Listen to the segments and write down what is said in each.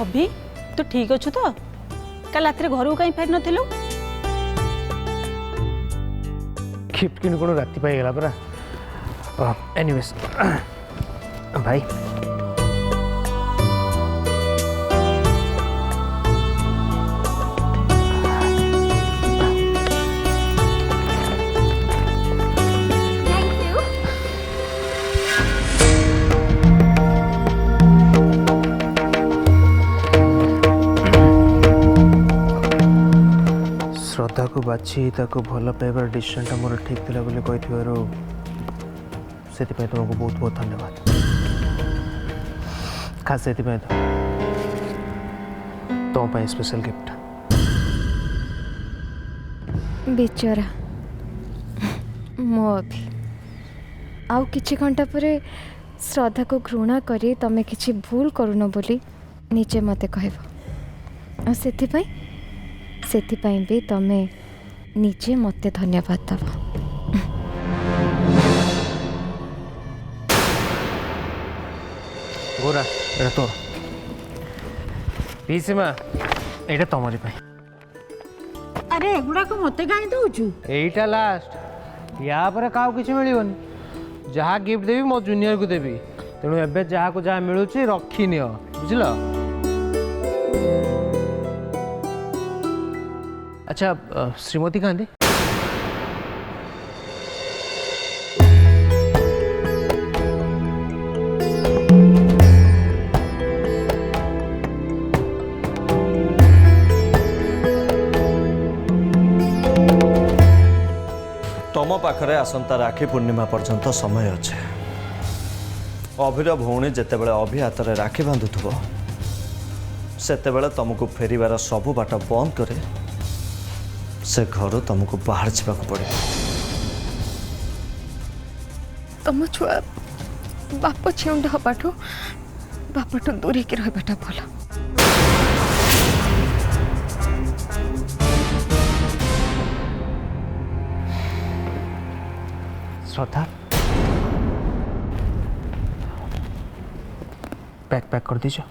अभी तू ठीक अच्छु तो कल रात घर को कहीं फेर नथिलु गिफ्ट किन कोन राति पाई गेला परा एनीवेज भाई श्रद्धा को बाछी ताको भल पाइबार डिसीजन मोर ठीक थिला बोली कहिथिबारो सेति तुमको बहुत बहुत धन्यवाद खास सेति तो स्पेशल गिफ्ट बेचारा मो अभी आउ किछि घंटा परे श्रद्धा को घृणा करी तमे किछि भूल करूनो बोली निजे मते कहबो सेथिपाई भी तमे निजे मते धन्यवाद दब गोरा एटा तोर पीसीमा एटा तमरी पाई अरे एगुड़ा को मते काई दउछु एटा लास्ट या पर काउ किछ मिलिबनी जहाँ गिफ्ट देबी मो जूनियर को देबी तेणु एबे जहाँ को जहाँ मिलुची रखी नियो बुझलो अच्छा श्रीमती गांधी तम पाखरे आसंता राखी पूर्णिमा पर्यंत समय अच्छे अभिर भौणी जेतेबेले अभि हाथ में राखी बांधुथुब सेतेबेले तुमको फेरिबार सबु बाट बंद करे से घर तुमको बाहर जावाक पड़े तम छुआ बाप छेउंड हबाठू बापठू दूरे की रहबाटा भल श्रद्धा पैक कर दीजिए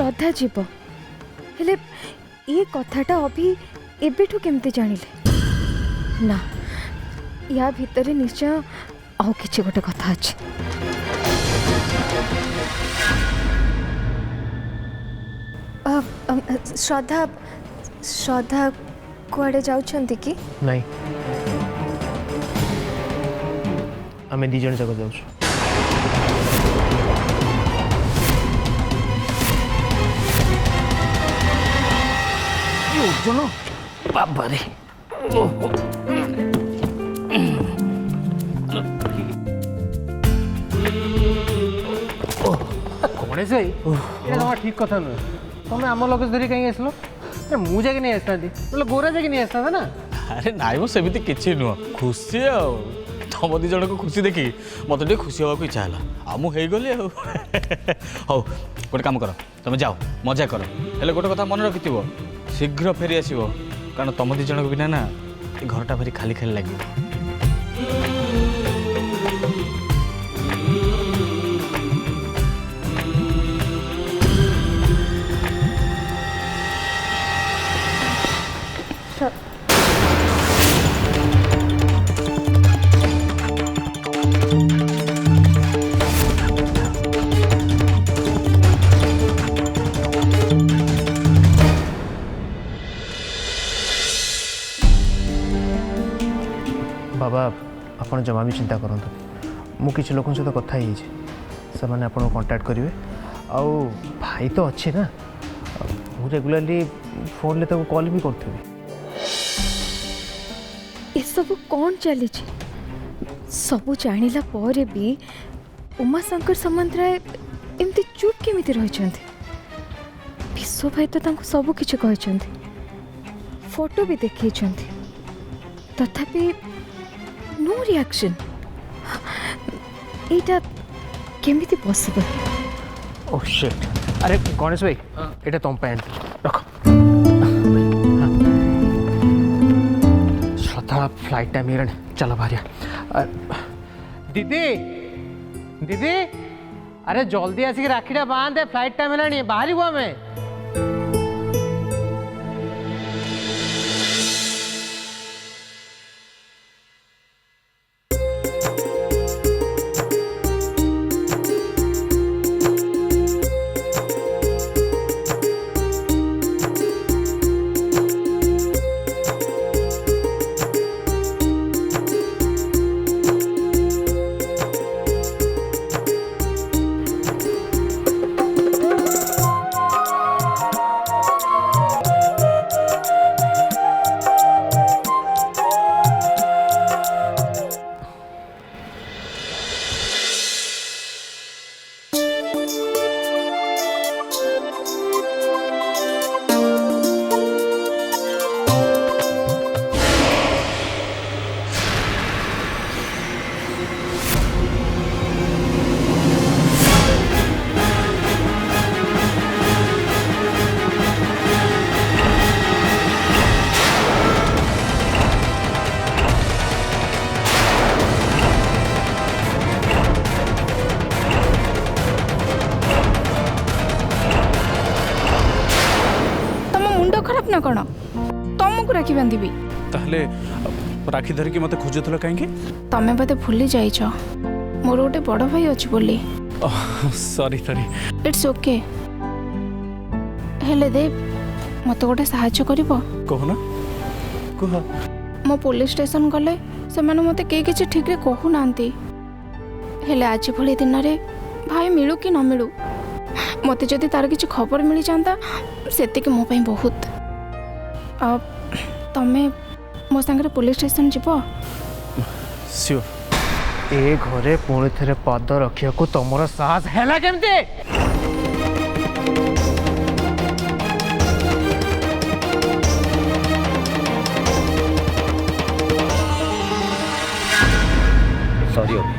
श्रद्धा जीव हेले ये कथाटा अभी एबेठू केमती जानिले ना या भितरे निश्चय आउ किछि गोटे कथा अछि श्रद्धा श्रद्धा कुआडे जाउछंती कि नहीं आमे दी जन जगह जाउछु चलो बाबा रे कौन से ठीक कथा नुह तुम आम लगेज धरी कहीं आसलो मुझे नहीं आसता बोले गोरा जाके नहीं आसता ना अरे नाई मो सेमिति किछि नुह खुशी आ तुम दी जन को खुशी देखी मत टे खुशी होगा इच्छा है आ मुझे गली हौ गोटे काम कर तुम जाओ मजा कर हेले गोटे कथा मन रखि शीघ्र फेरी आसो कारण तुम दी जन बिना ना घरटा भारी खाली खाली लगे बाबा आपन जमा भी चिंता करंतु मु किछ लोकन सहित कथा ही से माने आपन कांटेक्ट करिवे आउ भाई तो अच्छे ना मु रेगुलरली फोन ले तो कॉल भी करथबे ये सब कौन चली सब जानिला पर भी उमा शंकर सामंतराय एमती चुप केमिति रहिछंती विश्व भाई तो तांको सब किछ कहछंती फोटो भी देखैछंती तथापि नो रिएक्शन एटा केमिति पॉसिबल ओह शिट अरे गणेश भाई एटा तुम पैंट रख श्रद्धा फ्लाइट टाइम चलो भारिया दीदी दीदी अरे जल्दी आसिक राखीटा बांधे फ्लाइट टाइम है बाहर आम खराब ना कौन तुमको राखी बांधि ताहले राखी धरिकी मते खोजुथल कहीं तमें बोधे भूली जाइछ मोर गोटे बड़ भाई अच्छी बोली सॉरी सॉरी इट्स ओके हेले देव मत गोटे साहाय्य करिवो कहना कह मो पुलिस स्टेशन गले से माने मते के किछि ठीक रे कहू नांती हेले आज भली दिन रे भाई मिलू कि न मिलू मते जदि तार किछि खबर मिली जांता सेति के मो पई बहुत अब तमे मो संगे पुलिस स्टेशन जीवो श्योर ए घरे पुणी थे पद रखिया को तुमर साहस हैला केमती सॉरी अभी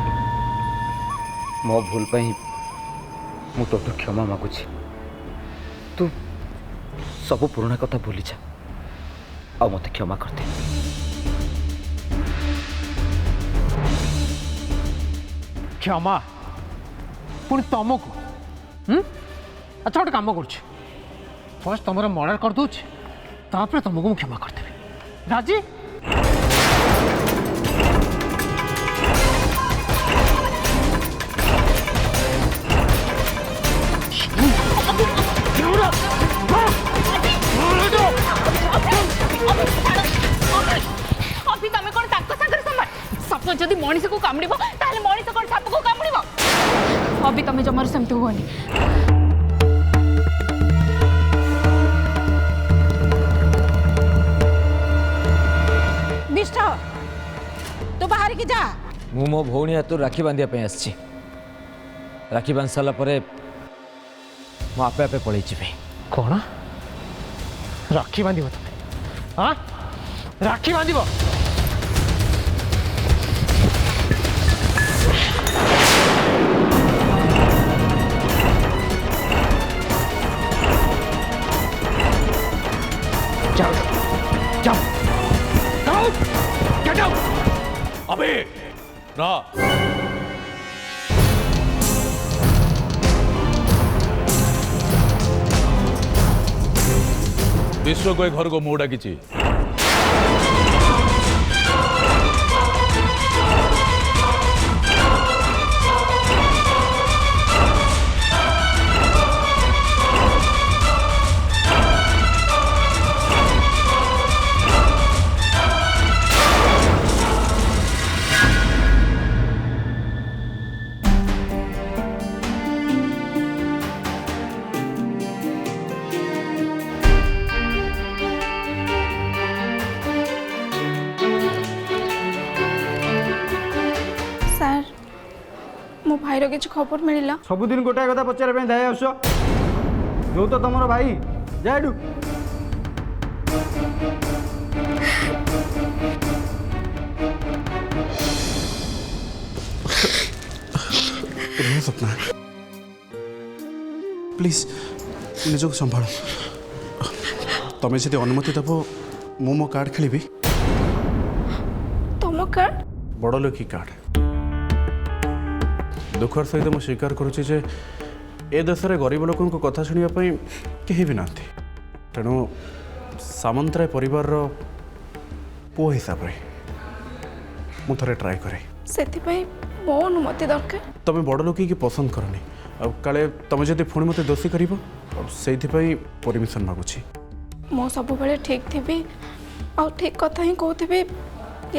मो भूल पाई मु तो क्षमा मागुची तू सब पुराना कथा भूली जा आ मत क्षमा करते क्षमा पुणी तुमको अच्छा गोटे कम कर फर्स्ट तुम मर्डर कर दूची तापर तुमको मुझे क्षमा करदेवी राजी अभी तमे कोन ताको सागर समान सप जदि मनीष को कामड़िबो ताले मनीष कोन साप को कामड़िबो अभी तमे जमार सेमते होनी निष्ठा तू बाहर की जा मु मो भौणी हाथ राखी बांधिया पे आसी राखी बांध सारा पर मु आपे आपे पड़े कौन राखी बांध तुम हाँ राखी बांध जाओ जाओ जाओ गेट आउट अबे ना विश्व को घर को मुँह डाकी सर मो भाईर किछि खबर मिलिला सबुदिन गोटाए कथा पचारे दाय आस जो तो तुम भाई जाडू सपना प्लीज निजक संभाल तमें जब अनुमति देव मु मो कार्ड खेली तुम कार्ड बड़ लोकी कार्ड दुखर सहित मुझे स्वीकार करुच्ची जे ए देश में गरीब लोकों कथा शुणापी कहीं भी ना तेणु सामंतराय परिवार पु हिसाब से मुझे ट्राए करे ସେଥିପାଇଁ ମୋ ଅନୁମତି ଦରକାର। तुम बड़ लोक की पसंद करनी काले तुम जब पुणी मत दोषी कर से परमिशन मागुची ମୁଁ ସବୁବେଳେ ଠିକ୍ ଥିବି ଆଉ ଠିକ୍ କଥା ହିଁ କହୁଥିବି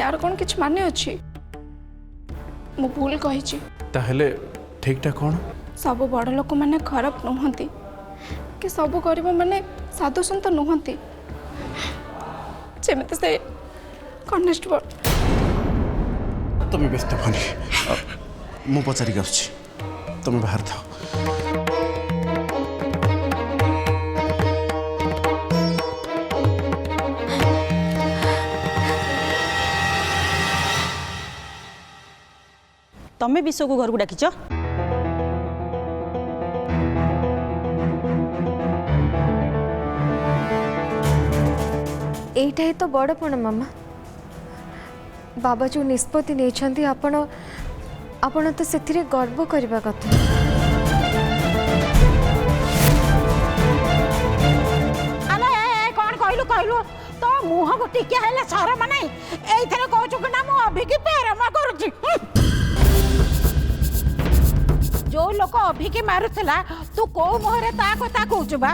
यार कौन किछ माने अच्छी मु भूल कही ताहले ठीकटा कौन सब बड़ लोक मैंने खराब नुहति कि सब गरीब मैंने साधु सन्त नुहति जमती से कनेस्टेबल तुम व्यस्त भनी मु पचारिक आसुची तुम बाहर था तमे विश्व को घर को डाकिच एटा ही तो बड़पण मामा बाबा जो निष्पत्ति नहीं आपण तो से गर्व करने कथा कौन कहलु कहलु तो मुह को टिके हेले शरम नहीं एइथरे कहछु कि ना मु अभी की प्रेम करूची जो लोक अभी की मारुथला तू को मुहरे ता कथा कहछु बा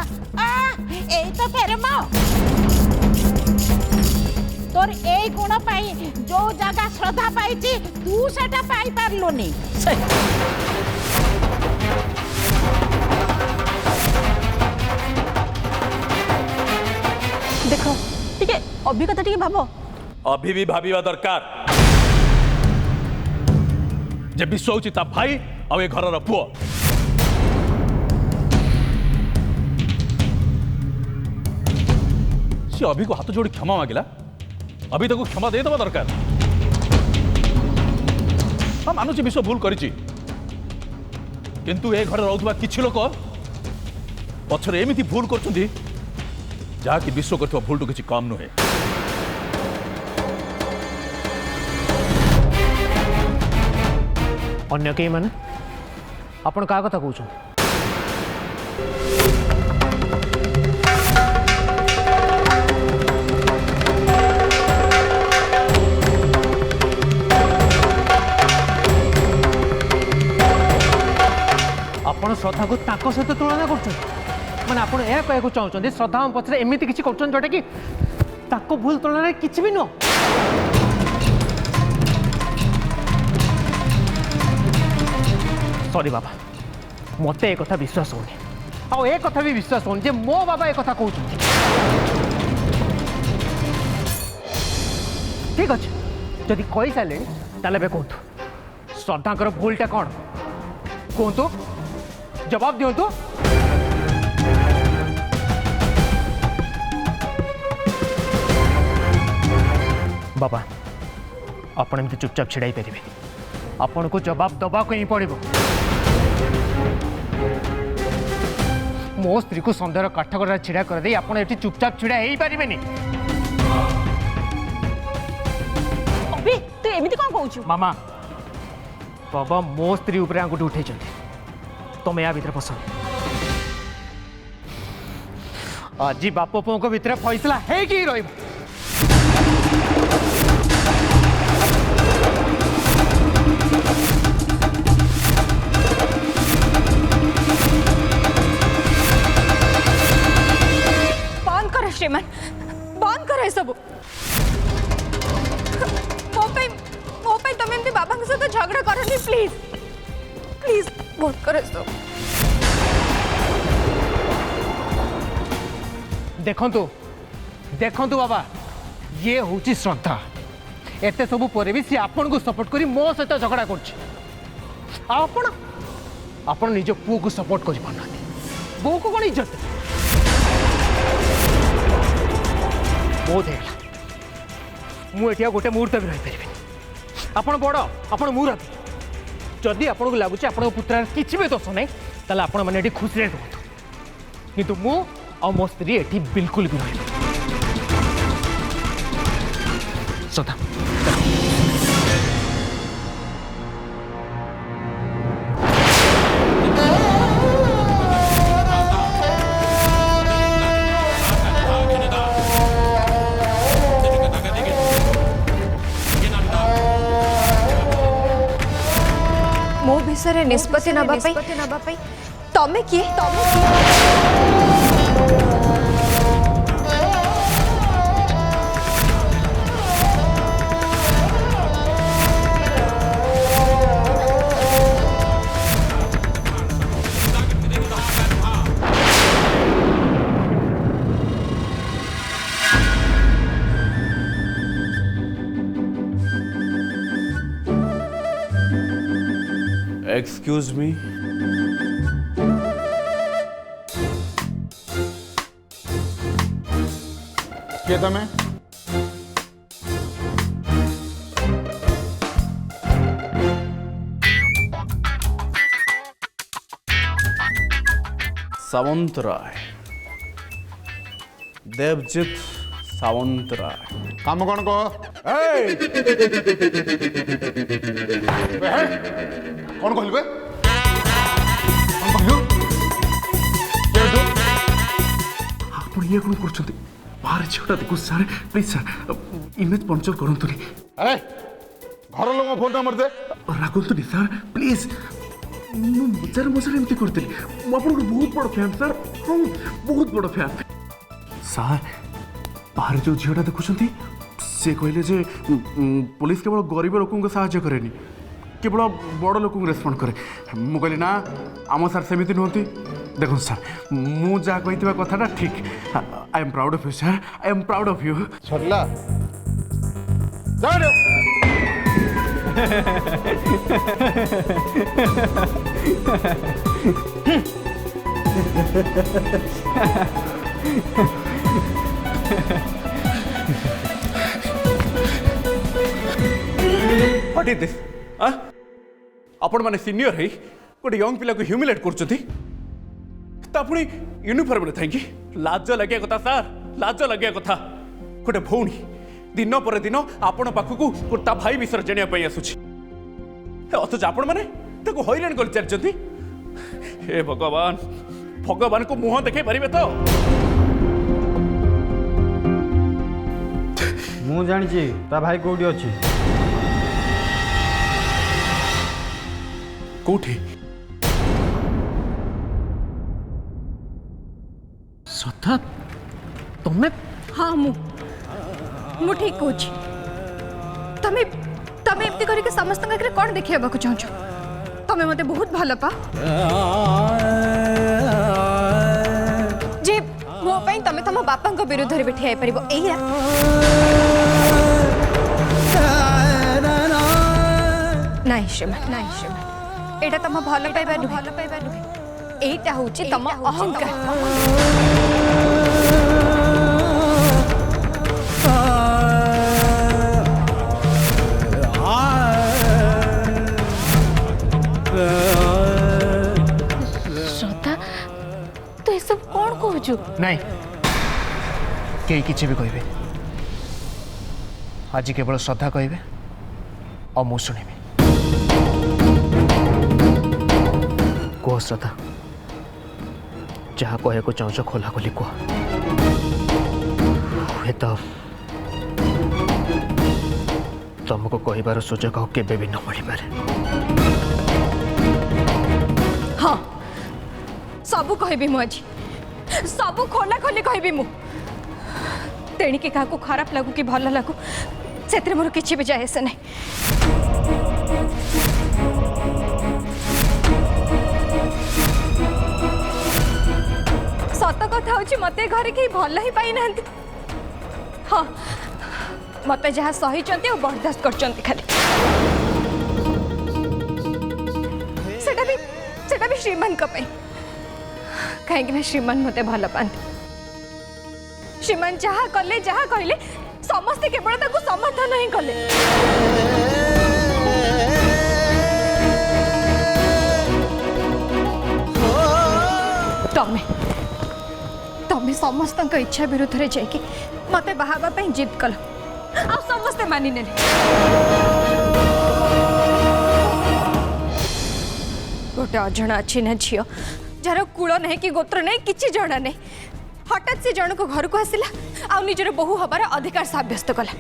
एई तो प्रेम तोर एई गुण पाई जो जगह श्रद्धा पाइची तू सेटा पाई पारलुनी देखो ठीक है अभिज्ञता ठीक भाव अभी भी भाविबा दरकार जे विश्व होची ता भाई आ ए घर पुओ सी अभी को हाथ जोड़ी क्षमा मांगिला अभी तक क्षमा दे दबा दरकार हाँ मानुची विश्व भूल करिची किंतु ए घर रहउथबा किछि लोक पछरे एमिति भूल करछुंदी जहा कि विश्व करथबा भूल तो किछि कम नुहे अन्य कई माने आपण का कथा कहउछ आपण श्रद्धा को ताको सहित तुलना कर माने आपण ए कहू चाहते श्रद्धा पछरे एमती किसी कर जोटा कि ताको भूल तुलना किसी भी नुह सॉरी बाबा मत एक कथा विश्वास होनी आ एक कथा भी विश्वास होनी जे मो बाबा एक कथा कहते ठीक अच्छे जदि कही सारे ताले कहतु श्रद्धाकर भूलटा कौन कहतु जवाब दिंतु बाबा आपण एमती चुपचाप छिड़ाई पारे आपण को जवाब दबा को ही पड़ो मो स्त्री को सन्देह काठगड़ा छिड़ा कर दे आपण एठी चुपचाप छिड़ा ही पारिबेनी अभी तू एमिति कोन कहूछु मामा बाबा मो स्त्री ऊपर आंगुठी उठे तुम या भीतर पस आज बाप पुओं को भीतर फैसला है कि रही बंद कर श्रीमान बंद कर सब तुम एमती बाबा के साथ झगड़ा करनी प्लीज प्लीज बंद कर सब देखंतु बाबा ये हूँ श्रद्धा एते सबू पर भी सी आपन को सपोर्ट करी मो सहित झगड़ा कर आपण निज पुओ को सपोर्ट कर पाना बो को कौन इज्जत बहुत है मुझे गोटे मुहूर्त भी रही पारि आपण बड़ आपण मुरबी जदि आपको लगुच आप पुत्रार किसी भी दोष ना ताले आपण मैंने खुशी रुहतु किंतु मु और मो स्त्री एठी बिल्कुल भी रही सदा मो विषय निष्पत्ति नबा पई तमे किए एक्सक्यूज मी किए तमें सावंतराय देवजित सावंतराय काम कौन कह कौन कहलु बे आपण ये कौन करछंती बाहर झिटा देखो sir please sir image puncture करंतुनी ए घर लोग फोन नंबर दे रागंतुनी सर प्लीज मु मजार एमती करतली मु आपन बहुत बड़ फैन सर बहुत बड़ फैन सर बाहर जो झिटा देखुछंती से कहले जे पुलिस केवल गरीब लोकों को सहायता करेनी केवल बड़ लोक रेस्पॉन्ड करे मु कहली ना आम सर सेमिति नुहति देखो सर मु जा कही कथाटा ठीक I am proud of you sir I am proud of you छड़ला व्हाट इज दिस आपण माने सीनियर है गोटे यंग पिला को ह्यूमिलेट करछथि ता पुणी यूनिफॉर्म रे थांकी लाज लगे कथा सर लाज लगे कथा गोटे भौणी दिन पर दिन आपण पाखकू गोटा भाई विषय जानिया पई आसुछि अथच आपण माने ताको हैरान कर चलछथि हे भगवान भगवान को मुंह देखे परिबे तो मु जानी ता भाई कोठी अछि कोठी श्रद्धा तुम्हें हाँ मु ठीक कहूँ तमे तमे एमती करके समस्त आगे कौन देखा चाहछ तमे मते बहुत भल पा जे मो पई तमे तम बापा को विरुद्ध रे ठिया परिबो एही नहीं श्रीमान एटा तम भल पाइबा नुहे एटा होची तम अहंकार श्रद्धा तो ये सब कौन कहूँ नहीं कई किसी भी कहे आज केवल श्रद्धा कहे और मु शुणिबी कह श्रद्धा जहाँ कह चाहछ खोला खोली कह हुए तो तुमको कहबार सुजोग केबे भी न मिल पारे हाँ सबू कहबी मु आज सबू खोला खोली कहबी मु तेणिके क्या खराब लगू कि भल लगू से मोर किसी भी जाए से नहीं सत कथा हूँ मत घरे कहीं भल ही पाई ना हाँ मत जहाँ सही बर्दाश्त कर खाली सेटा भी श्रीमान कहीं श्रीमान मत भल पाते श्रीमान जहाँ कले जहाँ कहले समस्ते केवल समर्थन ही कले तमें समस्त इच्छा विरुद्ध रे जाके मते बाहाबा पई जिद कल आ समस्ते मानि नेले गोटे अजणा अच्छी ना झील जार कूल नहीं कि गोत्र नहीं किसी जना नहीं हठात से जन को घर को आसला आ निजर बहु हबार अधिकार सब्यस्त कला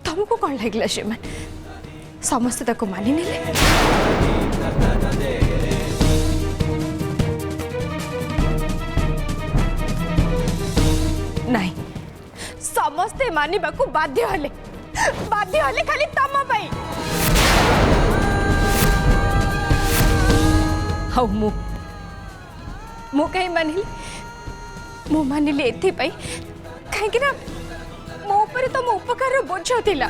तुमको कौन लगे श्रीमान समस्ते ताको मानि नेले नहीं समस्ते मानिबा को बाध्य हले खाली तम पई हाउ मु कहीं मानिली मु मानिली एथि पई कहीं ना मो ऊपर तो मो उपकार बोझ थिला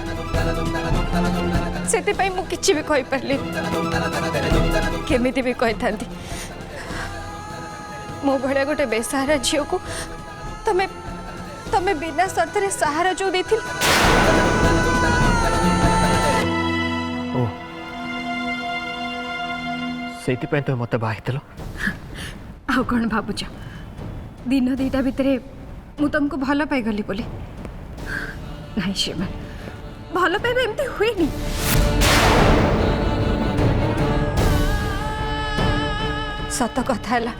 सेति पई मु किछि भी कहि परली केमिति भी कहि थांती मो भले गोटे बेसहारा झियो को तमे तमे बिना शर्त रे सहारा जो देथिल ओ सेति पे तो मते बाहितलो आ कौन भावुच दिन दीटा भितर मु तुमको भल पाई गली बोली नहीं श्रीमान भल पाइबा एमती हुएनी सत कथा है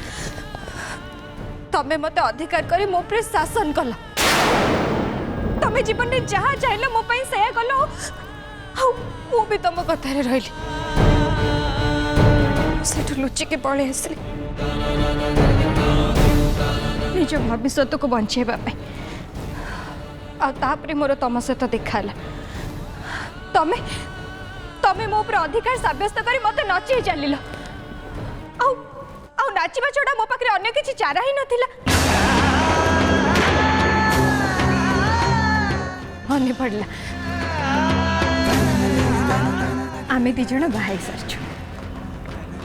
तमे मते अधिकार करी मो पर शासन कल तमे जीवन में जहाँ चाहल मो पई से कल मु भी तुम कथा रे रहिली सेठु लुचि के पळे आसली निज भविष्य को बंचेबा आतापरे मोर तुम सहित देखाला तमे तमे मो पर अधिकार सब्यस्त करी मते नची चलिल आउ नाचिबा छोड़ा मो पाखरे अन्य किछि चारा ही नथिला मने पड़ला आमे दी जण बाहाई सरछु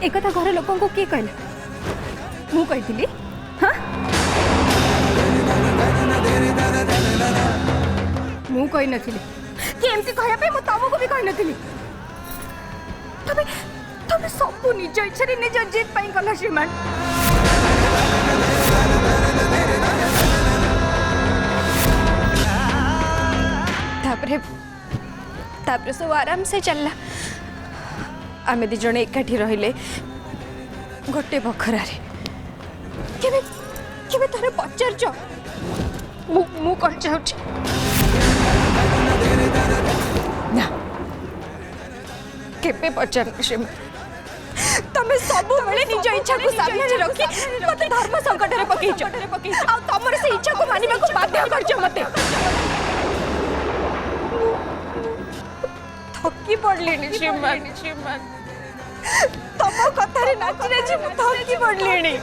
एक कथा घर लोकन को के कहला मु कहितली हां मु कहि नथिली कि एमती कहया पे मु तमको भी कहि नथिली तबे तबे सब निज इच्छा रे निज जित पई कला श्रीमान तापरे तापरे सब आराम से चलला आमे दी जणे एकाठी रहिले गोटे बखरा रे केबे केबे तारे पचारछ मु कर चाहूची ना केबे पचार श्रीमान तमे सब बेले निज इच्छा को सामने रे रखी मते धर्म संकट रे पकेइछ आ तमर से इच्छा को मानिबा को बाध्य करछ मते थकी पड़लेनी श्रीमान तम कथा रे नाची नाची थकी पड़लेनी